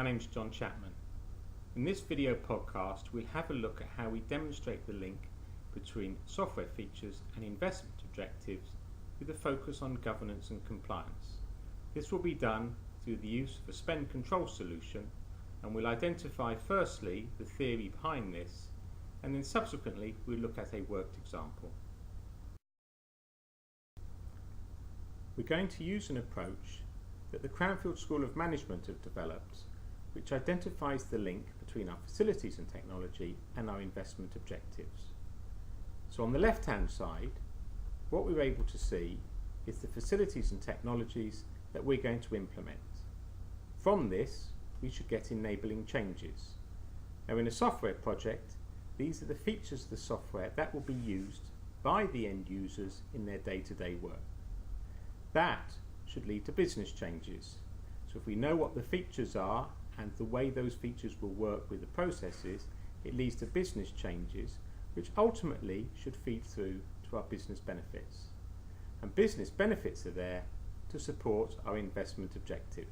name's John Chapman. In this video podcast, we'll have a look at how we demonstrate the link between software features and investment objectives with a focus on governance and compliance. This will be done through the use of a spend control solution, and we'll identify firstly the theory behind this, and then subsequently we'll look at a worked example. We're going to use an approach that the Cranfield School of Management have developed, which identifies the link between our facilities and technology and our investment objectives. So on the left hand side, what we're able to see is the facilities and technologies that we're going to implement. From this, we should get enabling changes. Now in a software project, these are the features of the software that will be used by the end users in their day-to-day work. That should lead to business changes. So if we know what the features are and the way those features will work with the processes, it leads to business changes, which ultimately should feed through to our business benefits. And business benefits are there to support our investment objective.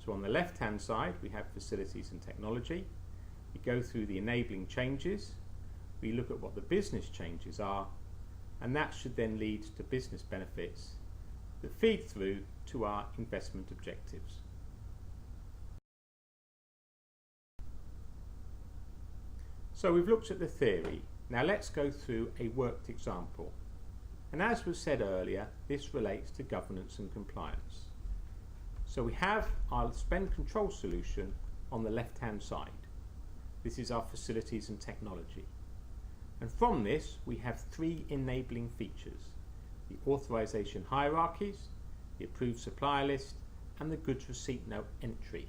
So on the left hand side we have facilities and technology. We go through the enabling changes, we look at what the business changes are, and that should then lead to business benefits that feed through to our investment objectives. So we've looked at the theory. Now let's go through a worked example. And as was said earlier, this relates to governance and compliance. So we have our spend control solution on the left hand side. This is our facilities and technology. And from this we have three enabling features: the authorization hierarchies, the approved supplier list, and the goods receipt note entry.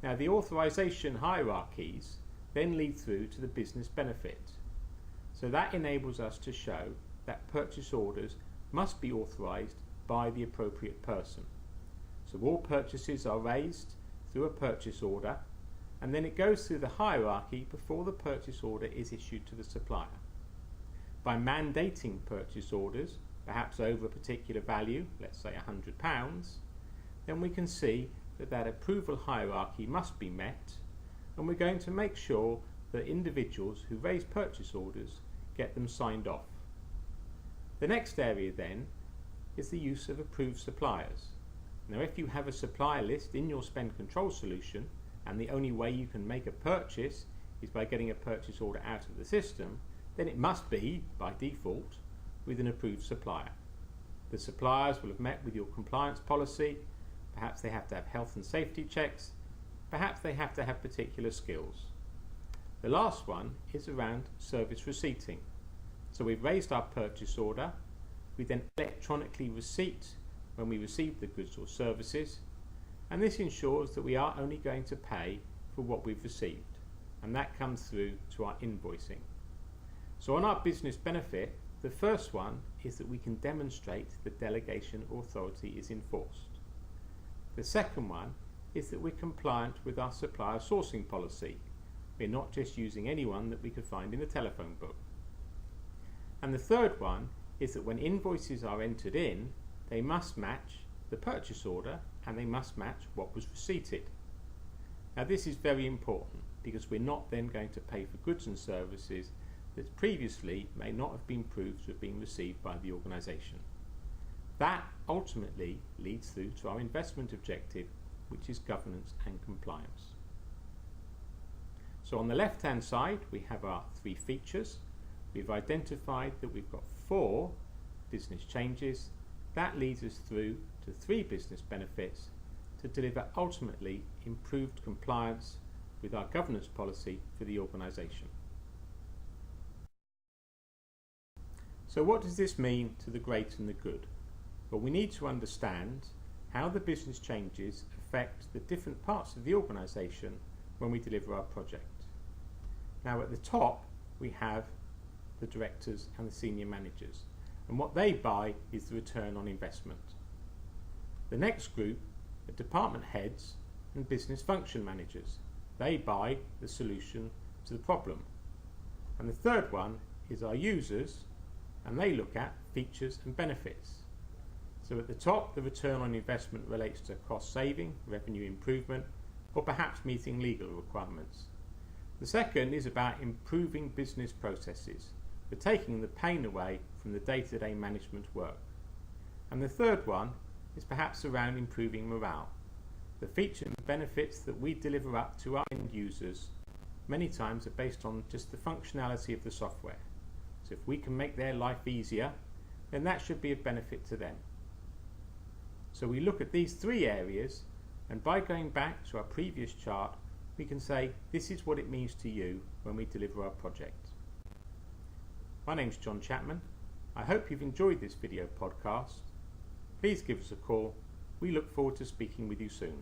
Now the authorization hierarchies then lead through to the business benefit. So that enables us to show that purchase orders must be authorized by the appropriate person. So all purchases are raised through a purchase order, and then it goes through the hierarchy before the purchase order is issued to the supplier. By mandating purchase orders, perhaps over a particular value, let's say £100, then we can see that that approval hierarchy must be met, and we're going to make sure that individuals who raise purchase orders get them signed off. The next area then is the use of approved suppliers. Now if you have a supplier list in your spend control solution, and the only way you can make a purchase is by getting a purchase order out of the system, then it must be, by default, with an approved supplier. The suppliers will have met with your compliance policy, perhaps they have to have health and safety checks, perhaps they have to have particular skills. The last one is around service receipting. So we've raised our purchase order, we then electronically receipt when we receive the goods or services, and this ensures that we are only going to pay for what we've received, and that comes through to our invoicing. So on our business benefit, the first one is that we can demonstrate that delegation authority is enforced. The second one is that we're compliant with our supplier sourcing policy. We're not just using anyone that we could find in the telephone book. And the third one is that when invoices are entered in, they must match the purchase order and they must match what was receipted. Now this is very important because we're not then going to pay for goods and services that previously may not have been proved to have been received by the organisation. That ultimately leads through to our investment objective, which is governance and compliance. So on the left hand side we have our three features. We've identified that we've got 4 business changes. That leads us through to 3 business benefits to deliver ultimately improved compliance with our governance policy for the organisation. So what does this mean to the great and the good? Well, we need to understand how the business changes affect the different parts of the organisation when we deliver our project. Now at the top we have the directors and the senior managers, and what they buy is the return on investment. The next group are department heads and business function managers. They buy the solution to the problem. And the third one is our users, and they look at features and benefits. So at the top, the return on investment relates to cost saving, revenue improvement, or perhaps meeting legal requirements. The second is about improving business processes, for taking the pain away from the day-to-day management work. And the third one is perhaps around improving morale. The features and benefits that we deliver up to our end users many times are based on just the functionality of the software. So if we can make their life easier, then that should be of benefit to them. So we look at these three areas, and by going back to our previous chart, we can say this is what it means to you when we deliver our project. My name's John Chapman. I hope you've enjoyed this video podcast. Please give us a call. We look forward to speaking with you soon.